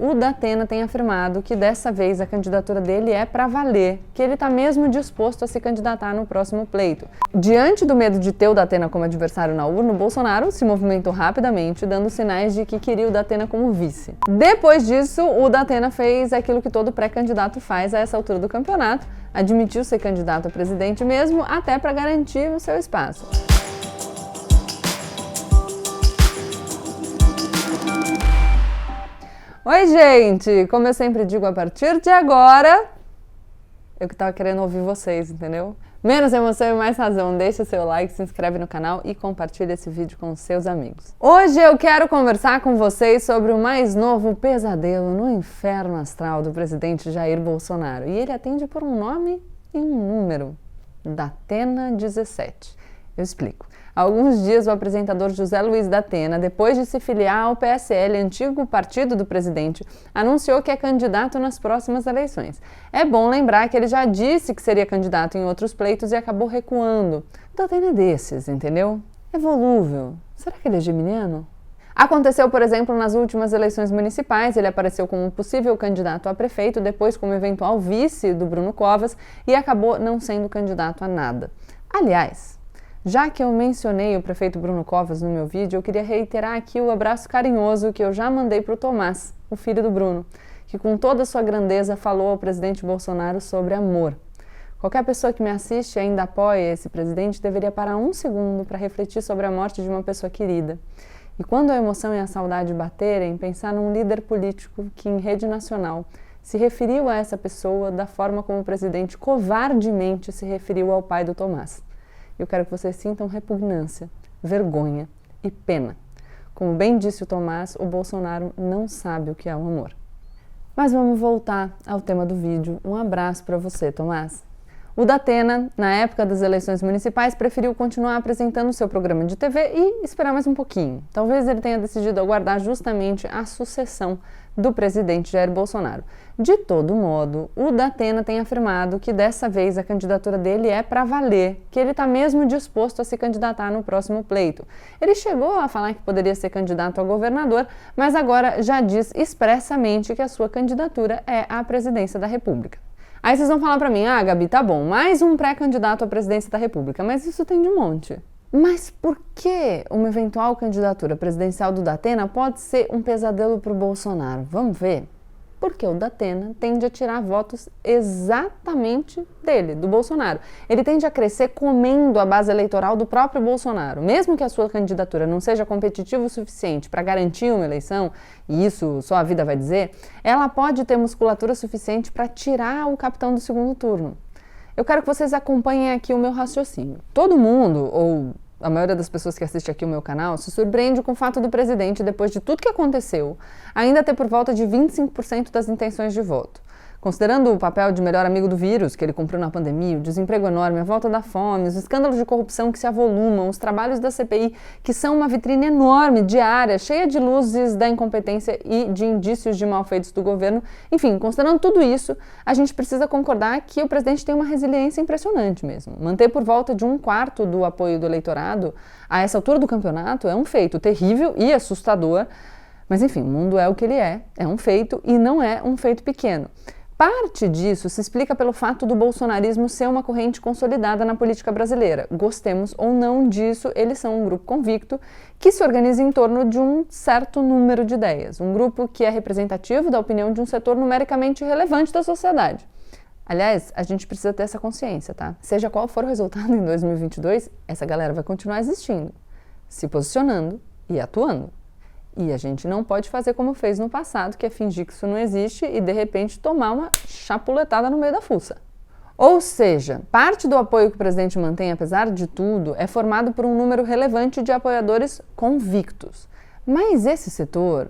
o Datena tem afirmado que dessa vez a candidatura dele é para valer, que ele está mesmo disposto a se candidatar no próximo pleito. Diante do medo de ter o Datena como adversário na urna, o Bolsonaro se movimentou rapidamente, dando sinais de que queria o Datena como vice. Depois disso, o Datena fez aquilo que todo pré-candidato faz a essa altura do campeonato, admitiu ser candidato a presidente mesmo, até para garantir o seu espaço. Oi, gente! Como eu sempre digo, a partir de agora, eu que tava querendo ouvir vocês, entendeu? Menos emoção e mais razão. Deixa seu like, se inscreve no canal e compartilha esse vídeo com seus amigos. Hoje eu quero conversar com vocês sobre o mais novo pesadelo no inferno astral do presidente Jair Bolsonaro. E ele atende por um nome e um número. Datena 17. Eu explico. Há alguns dias, o apresentador José Luiz Datena, depois de se filiar ao PSL, antigo partido do presidente, anunciou que é candidato nas próximas eleições. É bom lembrar que ele já disse que seria candidato em outros pleitos e acabou recuando. O Datena é desses, entendeu? É volúvel. Será que ele é geminiano? Aconteceu, por exemplo, nas últimas eleições municipais. Ele apareceu como possível candidato a prefeito, depois como eventual vice do Bruno Covas e acabou não sendo candidato a nada. Aliás, já que eu mencionei o prefeito Bruno Covas no meu vídeo, eu queria reiterar aqui o abraço carinhoso que eu já mandei para o Tomás, o filho do Bruno, que com toda a sua grandeza falou ao presidente Bolsonaro sobre amor. Qualquer pessoa que me assiste e ainda apoia esse presidente deveria parar um segundo para refletir sobre a morte de uma pessoa querida. E quando a emoção e a saudade baterem, pensar num líder político que em rede nacional se referiu a essa pessoa da forma como o presidente covardemente se referiu ao pai do Tomás. Eu quero que vocês sintam repugnância, vergonha e pena. Como bem disse o Tomás, o Bolsonaro não sabe o que é o amor. Mas vamos voltar ao tema do vídeo. Um abraço para você, Tomás. O Datena, na época das eleições municipais, preferiu continuar apresentando seu programa de TV e esperar mais um pouquinho. Talvez ele tenha decidido aguardar justamente a sucessão do presidente Jair Bolsonaro. De todo modo, o Datena tem afirmado que dessa vez a candidatura dele é para valer, que ele está mesmo disposto a se candidatar no próximo pleito. Ele chegou a falar que poderia ser candidato a governador, mas agora já diz expressamente que a sua candidatura é à presidência da República. Aí vocês vão falar pra mim, Gabi, tá bom, mais um pré-candidato à presidência da República, mas isso tem de monte. Mas por que uma eventual candidatura presidencial do Datena pode ser um pesadelo pro Bolsonaro? Vamos ver? Porque o Datena tende a tirar votos exatamente dele, do Bolsonaro. Ele tende a crescer comendo a base eleitoral do próprio Bolsonaro. Mesmo que a sua candidatura não seja competitiva o suficiente para garantir uma eleição, e isso só a vida vai dizer, ela pode ter musculatura suficiente para tirar o capitão do segundo turno. Eu quero que vocês acompanhem aqui o meu raciocínio. Todo mundo, ou a maioria das pessoas que assiste aqui o meu canal, se surpreende com o fato do presidente, depois de tudo que aconteceu, ainda ter por volta de 25% das intenções de voto. Considerando o papel de melhor amigo do vírus que ele cumpriu na pandemia, o desemprego enorme, a volta da fome, os escândalos de corrupção que se avolumam, os trabalhos da CPI, que são uma vitrine enorme, diária, cheia de luzes da incompetência e de indícios de malfeitos do governo, enfim, considerando tudo isso, a gente precisa concordar que o presidente tem uma resiliência impressionante mesmo. Manter por volta de 1/4 do apoio do eleitorado a essa altura do campeonato é um feito terrível e assustador, mas enfim, o mundo é o que ele é um feito e não é um feito pequeno. Parte disso se explica pelo fato do bolsonarismo ser uma corrente consolidada na política brasileira. Gostemos ou não disso, eles são um grupo convicto que se organiza em torno de um certo número de ideias. Um grupo que é representativo da opinião de um setor numericamente relevante da sociedade. Aliás, a gente precisa ter essa consciência, tá? Seja qual for o resultado em 2022, essa galera vai continuar existindo, se posicionando e atuando. E a gente não pode fazer como fez no passado, que é fingir que isso não existe e, de repente, tomar uma chapuletada no meio da fuça. Ou seja, parte do apoio que o presidente mantém, apesar de tudo, é formado por um número relevante de apoiadores convictos. Mas esse setor,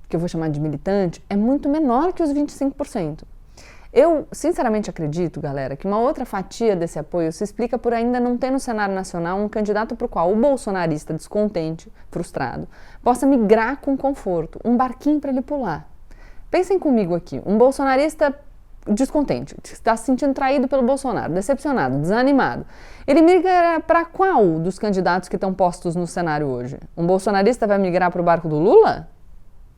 que eu vou chamar de militante, é muito menor que os 25%. Eu, sinceramente, acredito, galera, que uma outra fatia desse apoio se explica por ainda não ter no cenário nacional um candidato para o qual o bolsonarista descontente, frustrado, possa migrar com conforto, um barquinho para ele pular. Pensem comigo aqui, um bolsonarista descontente, está se sentindo traído pelo Bolsonaro, decepcionado, desanimado. Ele migra para qual dos candidatos que estão postos no cenário hoje? Um bolsonarista vai migrar para o barco do Lula?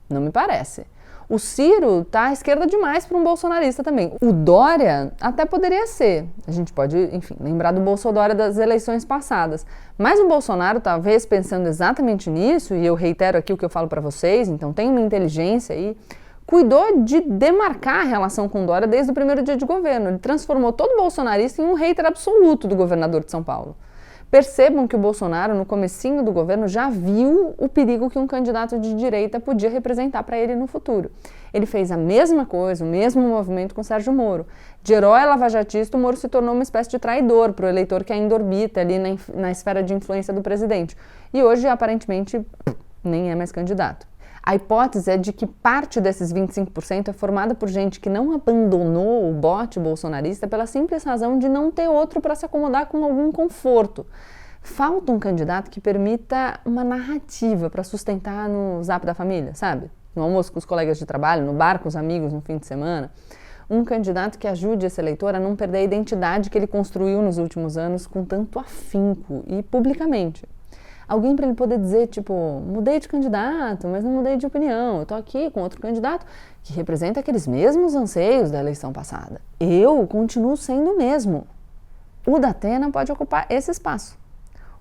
Não me parece. O Ciro tá à esquerda demais para um bolsonarista também. O Dória até poderia ser. A gente pode, enfim, lembrar do Bolsodória das eleições passadas. Mas o Bolsonaro, talvez pensando exatamente nisso, e eu reitero aqui o que eu falo para vocês, então tem uma inteligência aí, cuidou de demarcar a relação com o Dória desde o primeiro dia de governo. Ele transformou todo bolsonarista em um hater absoluto do governador de São Paulo. Percebam que o Bolsonaro, no comecinho do governo, já viu o perigo que um candidato de direita podia representar para ele no futuro. Ele fez a mesma coisa, o mesmo movimento com Sérgio Moro. De herói lavajatista, o Moro se tornou uma espécie de traidor para o eleitor que ainda orbita ali na esfera de influência do presidente. E hoje, aparentemente, nem é mais candidato. A hipótese é de que parte desses 25% é formada por gente que não abandonou o bote bolsonarista pela simples razão de não ter outro para se acomodar com algum conforto. Falta um candidato que permita uma narrativa para sustentar no zap da família, sabe? No almoço com os colegas de trabalho, no bar com os amigos no fim de semana. Um candidato que ajude esse eleitor a não perder a identidade que ele construiu nos últimos anos com tanto afinco e publicamente. Alguém para ele poder dizer, tipo, mudei de candidato, mas não mudei de opinião. Eu tô aqui com outro candidato que representa aqueles mesmos anseios da eleição passada. Eu continuo sendo o mesmo. O Datena pode ocupar esse espaço.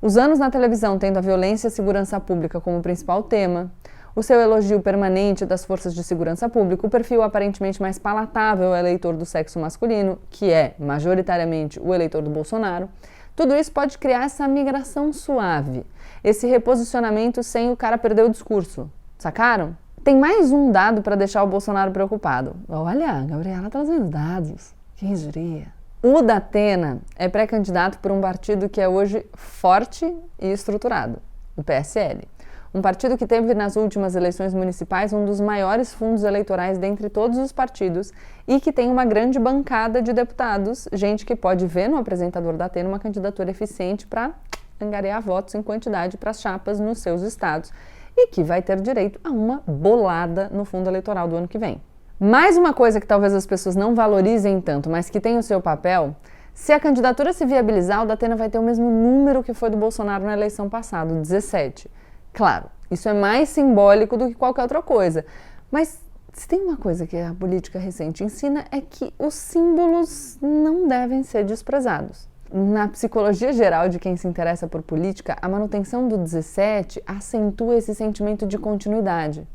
Os anos na televisão tendo a violência e a segurança pública como principal tema, o seu elogio permanente das forças de segurança pública, o perfil aparentemente mais palatável ao eleitor do sexo masculino, que é majoritariamente o eleitor do Bolsonaro, tudo isso pode criar essa migração suave, esse reposicionamento sem o cara perder o discurso. Sacaram? Tem mais um dado para deixar o Bolsonaro preocupado. Olha, a Gabriela trazendo dados. Quem diria? O Datena é pré-candidato por um partido que é hoje forte e estruturado, o PSL. Um partido que teve nas últimas eleições municipais um dos maiores fundos eleitorais dentre todos os partidos e que tem uma grande bancada de deputados, gente que pode ver no apresentador da Atena uma candidatura eficiente para angariar votos em quantidade para as chapas nos seus estados e que vai ter direito a uma bolada no fundo eleitoral do ano que vem. Mais uma coisa que talvez as pessoas não valorizem tanto, mas que tem o seu papel, se a candidatura se viabilizar, o Datena vai ter o mesmo número que foi do Bolsonaro na eleição passada, 17. Claro, isso é mais simbólico do que qualquer outra coisa, mas se tem uma coisa que a política recente ensina é que os símbolos não devem ser desprezados. Na psicologia geral de quem se interessa por política, a manutenção do 17 acentua esse sentimento de continuidade.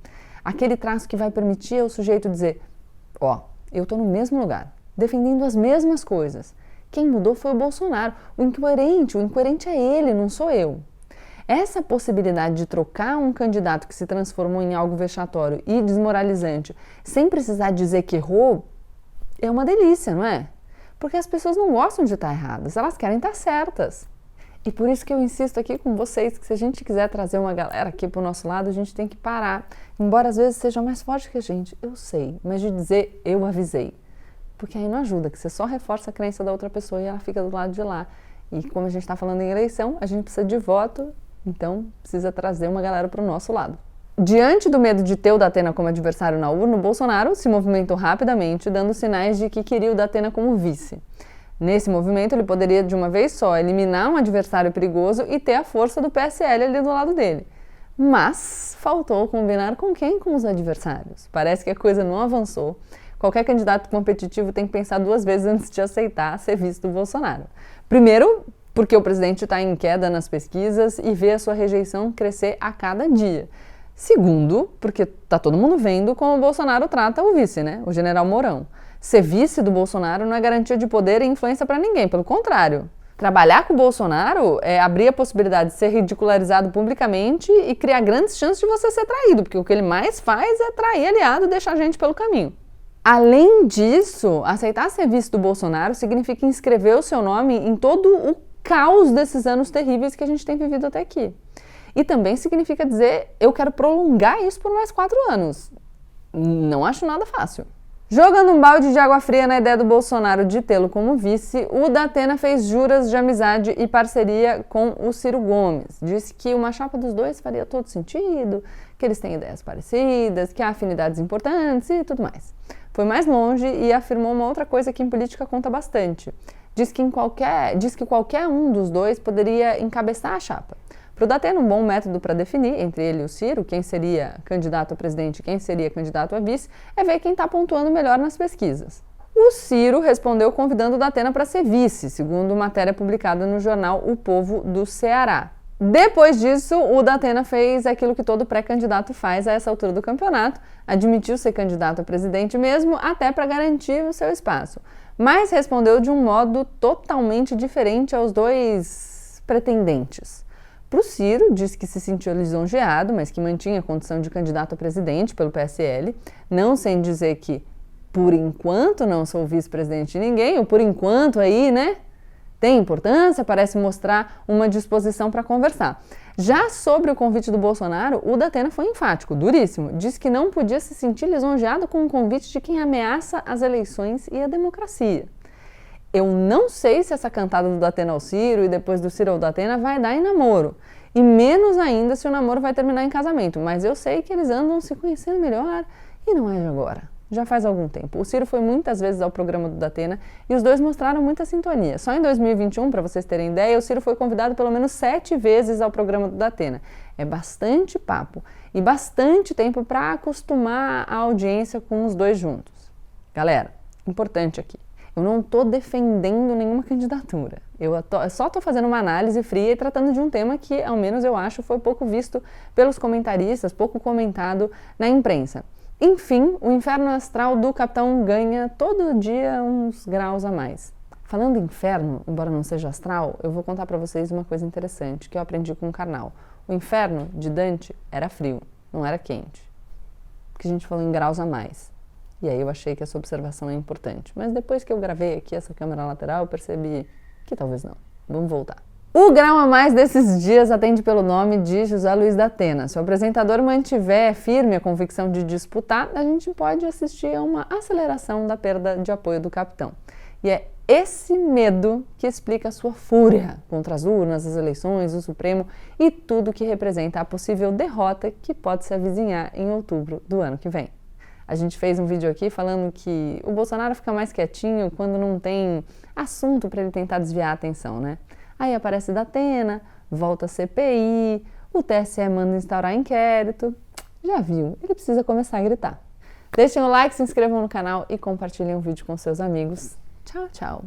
Aquele traço que vai permitir ao sujeito dizer, eu estou no mesmo lugar, defendendo as mesmas coisas. Quem mudou foi o Bolsonaro. O incoerente é ele, não sou eu. Essa possibilidade de trocar um candidato que se transformou em algo vexatório e desmoralizante, sem precisar dizer que errou, é uma delícia, não é? Porque as pessoas não gostam de estar erradas, elas querem estar certas. E por isso que eu insisto aqui com vocês que se a gente quiser trazer uma galera aqui pro nosso lado, a gente tem que parar. Embora às vezes seja mais forte que a gente, eu sei, mas de dizer eu avisei. Porque aí não ajuda, que você só reforça a crença da outra pessoa e ela fica do lado de lá. E como a gente está falando em eleição, a gente precisa de voto. Então, precisa trazer uma galera para o nosso lado. Diante do medo de ter o Datena como adversário na urna, o Bolsonaro se movimentou rapidamente, dando sinais de que queria o Datena como vice. Nesse movimento, ele poderia, de uma vez só, eliminar um adversário perigoso e ter a força do PSL ali do lado dele. Mas faltou combinar com quem? Com os adversários. Parece que a coisa não avançou. Qualquer candidato competitivo tem que pensar duas vezes antes de aceitar ser vice do Bolsonaro. Primeiro, porque o presidente está em queda nas pesquisas e vê a sua rejeição crescer a cada dia. Segundo, porque está todo mundo vendo como o Bolsonaro trata o vice, né? O general Mourão. Ser vice do Bolsonaro não é garantia de poder e influência para ninguém, pelo contrário. Trabalhar com o Bolsonaro é abrir a possibilidade de ser ridicularizado publicamente e criar grandes chances de você ser traído, porque o que ele mais faz é trair aliado e deixar a gente pelo caminho. Além disso, aceitar ser vice do Bolsonaro significa inscrever o seu nome em todo o caos desses anos terríveis que a gente tem vivido até aqui. E também significa dizer, eu quero prolongar isso por mais 4 anos. Não acho nada fácil. Jogando um balde de água fria na ideia do Bolsonaro de tê-lo como vice, o Datena fez juras de amizade e parceria com o Ciro Gomes. Disse que uma chapa dos dois faria todo sentido, que eles têm ideias parecidas, que há afinidades importantes e tudo mais. Foi mais longe e afirmou uma outra coisa que em política conta bastante. Diz que qualquer um dos dois poderia encabeçar a chapa. Para o Datena, um bom método para definir, entre ele e o Ciro, quem seria candidato a presidente e quem seria candidato a vice, é ver quem está pontuando melhor nas pesquisas. O Ciro respondeu convidando o Datena para ser vice, segundo matéria publicada no jornal O Povo do Ceará. Depois disso, o Datena fez aquilo que todo pré-candidato faz a essa altura do campeonato, admitiu ser candidato a presidente mesmo, até para garantir o seu espaço. Mas respondeu de um modo totalmente diferente aos dois pretendentes. Para o Ciro, disse que se sentiu lisonjeado, mas que mantinha a condição de candidato a presidente pelo PSL, não sem dizer que, por enquanto, não sou vice-presidente de ninguém, ou por enquanto aí, né? Tem importância, parece mostrar uma disposição para conversar. Já sobre o convite do Bolsonaro, o Datena foi enfático, duríssimo. Disse que não podia se sentir lisonjeado com o convite de quem ameaça as eleições e a democracia. Eu não sei se essa cantada do Datena ao Ciro e depois do Ciro ao Datena vai dar em namoro. E menos ainda se o namoro vai terminar em casamento. Mas eu sei que eles andam se conhecendo melhor e não é de agora. Já faz algum tempo. O Ciro foi muitas vezes ao programa do Datena e os dois mostraram muita sintonia. Só em 2021, para vocês terem ideia, o Ciro foi convidado pelo menos 7 vezes ao programa do Datena. É bastante papo e bastante tempo para acostumar a audiência com os dois juntos. Galera, importante aqui. Eu não estou defendendo nenhuma candidatura. Eu só estou fazendo uma análise fria e tratando de um tema que, ao menos eu acho, foi pouco visto pelos comentaristas, pouco comentado na imprensa. Enfim, o inferno astral do capitão ganha todo dia uns graus a mais. Falando em inferno, embora não seja astral, eu vou contar para vocês uma coisa interessante que eu aprendi com o Karnal. O inferno de Dante era frio, não era quente. Porque a gente falou em graus a mais. E aí eu achei que essa observação é importante. Mas depois que eu gravei aqui essa câmera lateral, eu percebi que talvez não. Vamos voltar. O grau a mais desses dias atende pelo nome de José Luiz Datena. Se o apresentador mantiver firme a convicção de disputar, a gente pode assistir a uma aceleração da perda de apoio do capitão. E é esse medo que explica a sua fúria contra as urnas, as eleições, o Supremo e tudo que representa a possível derrota que pode se avizinhar em outubro do ano que vem. A gente fez um vídeo aqui falando que o Bolsonaro fica mais quietinho quando não tem assunto para ele tentar desviar a atenção, né? Aí aparece Datena, volta a CPI, o TSE manda instaurar inquérito. Já viu, ele precisa começar a gritar. Deixem o like, se inscrevam no canal e compartilhem o vídeo com seus amigos. Tchau, tchau!